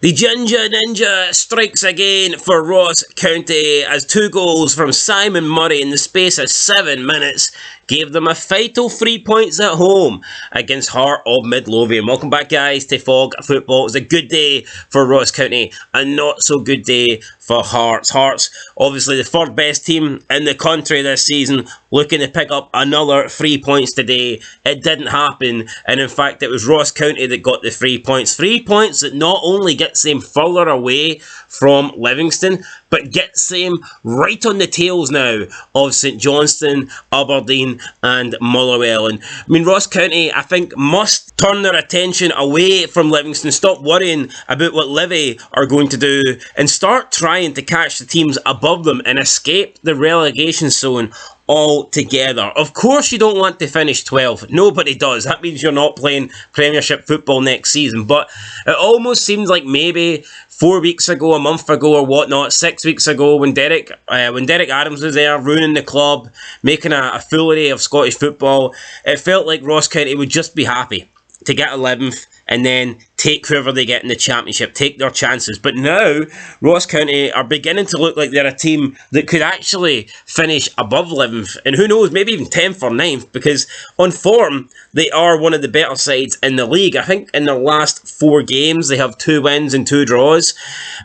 The Ginger Ninja strikes again for Ross County as 2 goals from Simon Murray in the space of 7 minutes gave them a vital 3 points at home against Heart of Midlothian. Welcome back, guys, to Fog Football. It was a good day for Ross County, a not so good day for Hearts. Hearts, obviously the third best team in the country this season, looking to pick up another 3 points today. It didn't happen, and in fact it was Ross County that got the 3 points. 3 points that not only gets them further away from Livingston, but gets them right on the tails now of St Johnstone, Aberdeen and Motherwell. And I mean, Ross County, I think, must turn their attention away from Livingston, stop worrying about what Livy are going to do, and start trying to catch the teams above them and escape the relegation zone altogether. Of course you don't want to finish 12th. Nobody does. That means you're not playing Premiership football next season. But it almost seems like maybe 4 weeks ago, a month ago or whatnot, 6 weeks ago, when Derek Adams was there ruining the club, making a foolery of Scottish football, it felt like Ross County would just be happy to get 11th and then take whoever they get in the Championship, take their chances. But now, Ross County are beginning to look like they're a team that could actually finish above 11th, and who knows, maybe even 10th or 9th, because on form, they are one of the better sides in the league. I think in their last 4 games, they have 2 wins and 2 draws.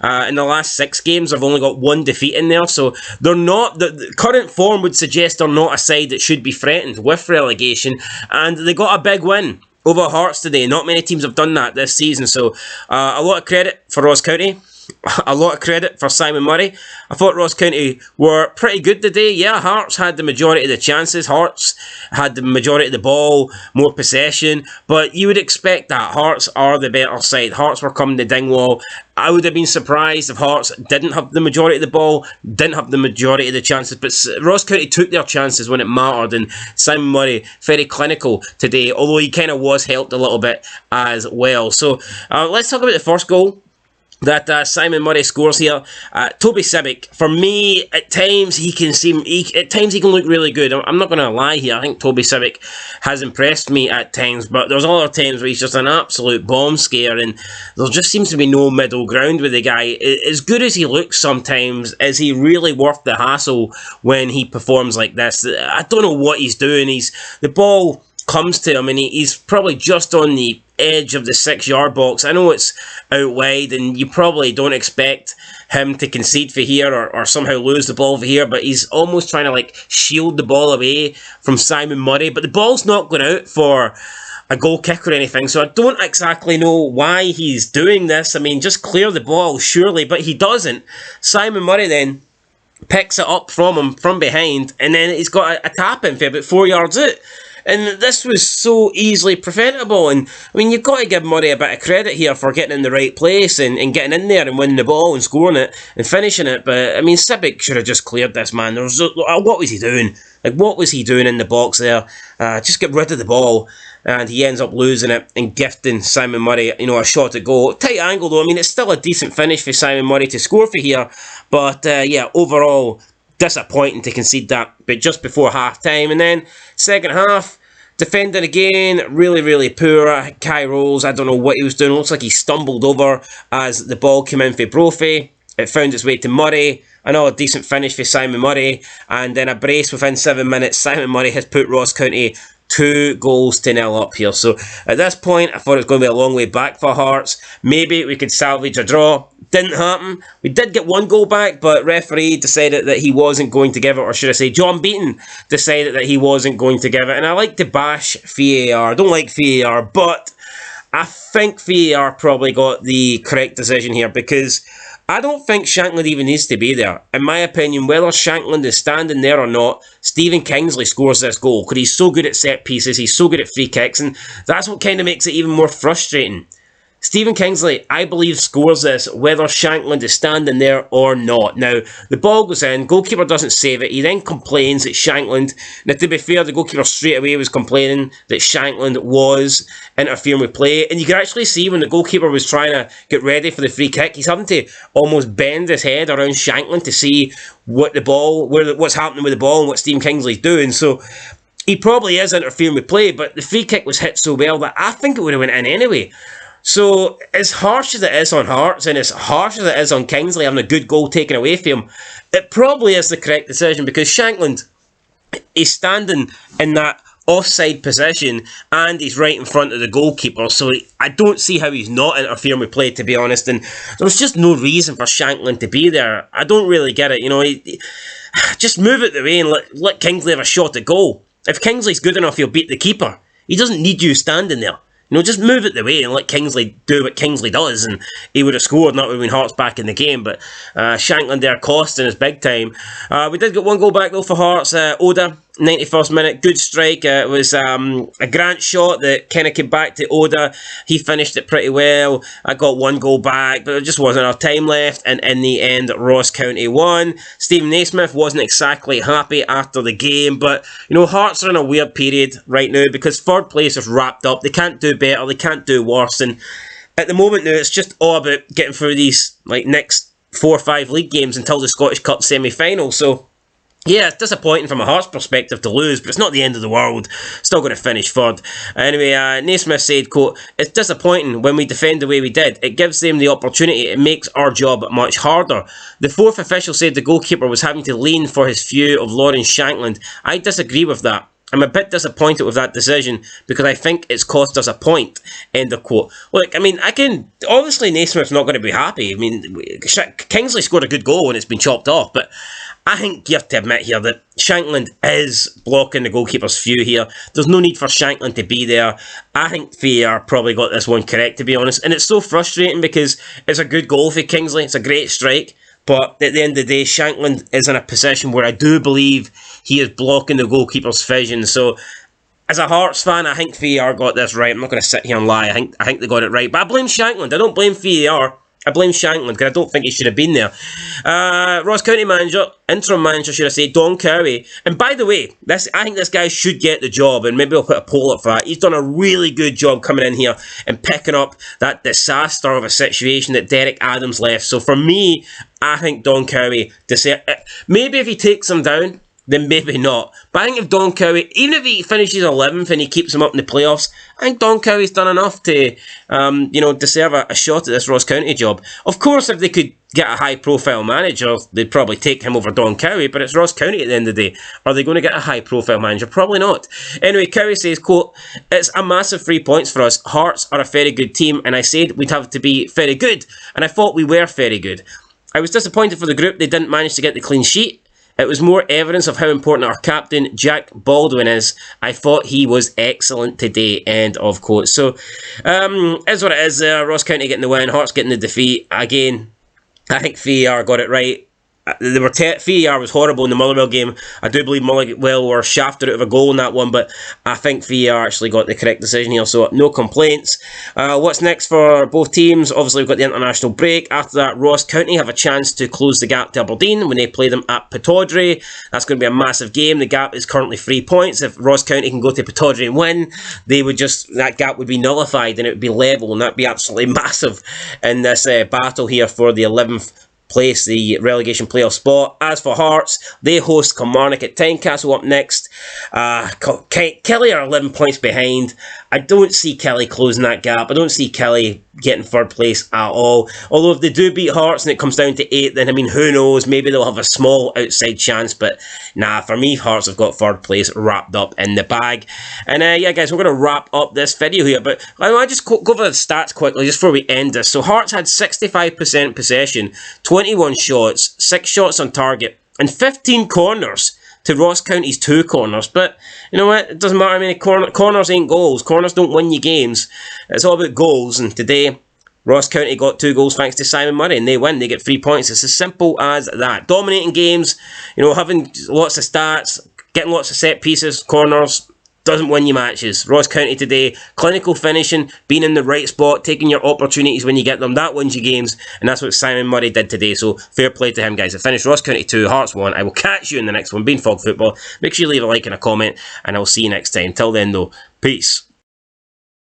In the last 6 games, they've only got 1 defeat in there, so they're not, the current form would suggest they're not a side that should be threatened with relegation, and they got a big win over Hearts today. Not many teams have done that this season, so a lot of credit for Ross County. A lot of credit for Simon Murray. I thought Ross County were pretty good today. Yeah, Hearts had the majority of the chances. Hearts had the majority of the ball, more possession. But you would expect that. Hearts are the better side. Hearts were coming to Dingwall. I would have been surprised if Hearts didn't have the majority of the ball, didn't have the majority of the chances. But Ross County took their chances when it mattered. And Simon Murray, very clinical today, although he kind of was helped a little bit as well. So let's talk about the first goal that Simon Murray scores here. Toby Sibbick, for me, at times he can look really good. I'm not going to lie here. I think Toby Sibbick has impressed me at times, but there's other times where he's just an absolute bomb scare, and there just seems to be no middle ground with the guy. As good as he looks sometimes, is he really worth the hassle when he performs like this? I don't know what he's doing. The ball comes to him, and he's probably just on the edge of the 6-yard box. I know it's out wide, and you probably don't expect him to concede for here or somehow lose the ball for here, but he's almost trying to shield the ball away from Simon Murray, but the ball's not going out for a goal kick or anything, so I don't exactly know why he's doing this. I mean, just clear the ball, surely, but he doesn't. Simon Murray then picks it up from him from behind, and then he's got a tap in for about 4 yards out. And this was so easily preventable. And I mean, you've got to give Murray a bit of credit here for getting in the right place and getting in there and winning the ball and scoring it and finishing it. But I mean, Sibbick should have just cleared this, man. What was he doing? What was he doing in the box there? Just get rid of the ball. And he ends up losing it and gifting Simon Murray, a shot at goal. Tight angle though. I mean, it's still a decent finish for Simon Murray to score for here. But yeah, overall, disappointing to concede that, but just before half-time. And then, second half, defending again, really, really poor. Kai Rolls, I don't know what he was doing. Looks like he stumbled over as the ball came in for Brophy. It found its way to Murray. Another decent finish for Simon Murray. And then a brace within 7 minutes. Simon Murray has put Ross County 2-0 up here. So at this point, I thought it was going to be a long way back for Hearts. Maybe we could salvage a draw. Didn't happen. We did get 1 goal back, but referee decided that he wasn't going to give it, or should I say John Beaton decided that he wasn't going to give it. And I like to bash VAR. I don't like VAR, but I think VAR probably got the correct decision here, because I don't think Shankland even needs to be there. In my opinion, whether Shankland is standing there or not, Stephen Kingsley scores this goal because he's so good at set pieces, he's so good at free kicks, and that's what kind of makes it even more frustrating. Stephen Kingsley, I believe, scores this whether Shankland is standing there or not. Now, the ball goes in, goalkeeper doesn't save it, he then complains that Shankland... Now, to be fair, the goalkeeper straight away was complaining that Shankland was interfering with play, and you can actually see when the goalkeeper was trying to get ready for the free kick, he's having to almost bend his head around Shankland to see what's happening with the ball and what Stephen Kingsley's doing, so... He probably is interfering with play, but the free kick was hit so well that I think it would have went in anyway. So, as harsh as it is on Hearts, and as harsh as it is on Kingsley having a good goal taken away from him, it probably is the correct decision, because Shankland, he's standing in that offside position and he's right in front of the goalkeeper, so I don't see how he's not interfering with play, to be honest. And there's just no reason for Shankland to be there. I don't really get it, just move it the way and let Kingsley have a shot at goal. If Kingsley's good enough, he'll beat the keeper. He doesn't need you standing there. Just move it the way and let Kingsley do what Kingsley does, and he would have scored, and that would have been Hearts back in the game. But Shankland there costing us big time. We did get one goal back though for Hearts. Oda, 91st minute, good strike. It was a Grant shot that kind of came back to Oda. He finished it pretty well. I got one goal back, but there just wasn't enough time left, and in the end, Ross County won. Stephen Naismith wasn't exactly happy after the game, but Hearts are in a weird period right now because third place is wrapped up. They can't do better, they can't do worse, and at the moment now, it's just all about getting through these next 4 or 5 league games until the Scottish Cup semi-final. So yeah, it's disappointing from a Hearts perspective to lose, but it's not the end of the world. Still going to finish third. Anyway, Naismith said, quote, "It's disappointing when we defend the way we did. It gives them the opportunity. It makes our job much harder." The fourth official said the goalkeeper was having to lean for his view of Lawrence Shankland. I disagree with that. I'm a bit disappointed with that decision because I think it's cost us a point. End of quote. Look, obviously Naismith's not going to be happy. Kingsley scored a good goal and it's been chopped off, but I think you have to admit here that Shankland is blocking the goalkeeper's view here. There's no need for Shankland to be there. I think VAR probably got this one correct, to be honest. And it's so frustrating because it's a good goal for Kingsley. It's a great strike. But at the end of the day, Shankland is in a position where I do believe he is blocking the goalkeeper's vision. So, as a Hearts fan, I think VAR got this right. I'm not going to sit here and lie. I think they got it right. But I blame Shankland. I don't blame VAR. I blame Shankland because I don't think he should have been there. Ross County manager, interim manager, should I say, Don Cowie. And by the way, I think this guy should get the job, and maybe I'll put a poll up for that. He's done a really good job coming in here and picking up that disaster of a situation that Derek Adams left. So for me, I think Don Cowie deserves it. Maybe if he takes him down, then maybe not. But I think if Don Cowie, even if he finishes 11th and he keeps him up in the playoffs, I think Don Cowie's done enough to, deserve a shot at this Ross County job. Of course, if they could get a high-profile manager, they'd probably take him over Don Cowie, but it's Ross County at the end of the day. Are they going to get a high-profile manager? Probably not. Anyway, Cowie says, quote, "It's a massive 3 points for us. Hearts are a very good team, and I said we'd have to be very good, and I thought we were very good. I was disappointed for the group they didn't manage to get the clean sheet. It was more evidence of how important our captain, Jack Baldwin, is. I thought he was excellent today." End of quote. So, is what it is. Ross County getting the win, Hearts getting the defeat. Again, I think VAR got it right. VAR was horrible in the Motherwell game. I do believe Motherwell were shafted out of a goal in that one, but I think VAR actually got the correct decision here, so no complaints. What's next for both teams? Obviously, we've got the international break. After that, Ross County have a chance to close the gap to Aberdeen when they play them at Pittodrie. That's going to be a massive game. The gap is currently 3 points. If Ross County can go to Pittodrie and win, that gap would be nullified and it would be level, and that'd be absolutely massive in this battle here for the 11th place, the relegation playoff spot. As for Hearts, they host Kilmarnock at Tynecastle up next. Kelly are 11 points behind. I don't see Kelly closing that gap. I don't see Kelly getting third place at all. Although if they do beat Hearts and it comes down to 8, then who knows? Maybe they'll have a small outside chance. But nah, for me, Hearts have got third place wrapped up in the bag. And yeah, guys, we're going to wrap up this video here. But I just go over the stats quickly just before we end this. So Hearts had 65% possession, 21 shots, 6 shots on target, and 15 corners to Ross County's 2 corners. But you know what? It doesn't matter. Corners ain't goals. Corners don't win you games. It's all about goals. And today, Ross County got 2 goals thanks to Simon Murray, and they win. They get 3 points. It's as simple as that. Dominating games, having lots of stats, getting lots of set pieces, corners, doesn't win you matches. Ross County today, clinical finishing, being in the right spot, taking your opportunities when you get them, that wins you games, and that's what Simon Murray did today, so fair play to him, guys. I finished Ross County 2, Hearts 1. I will catch you in the next one. Been Fog Football. Make sure you leave a like and a comment, and I'll see you next time. Till then, though, peace.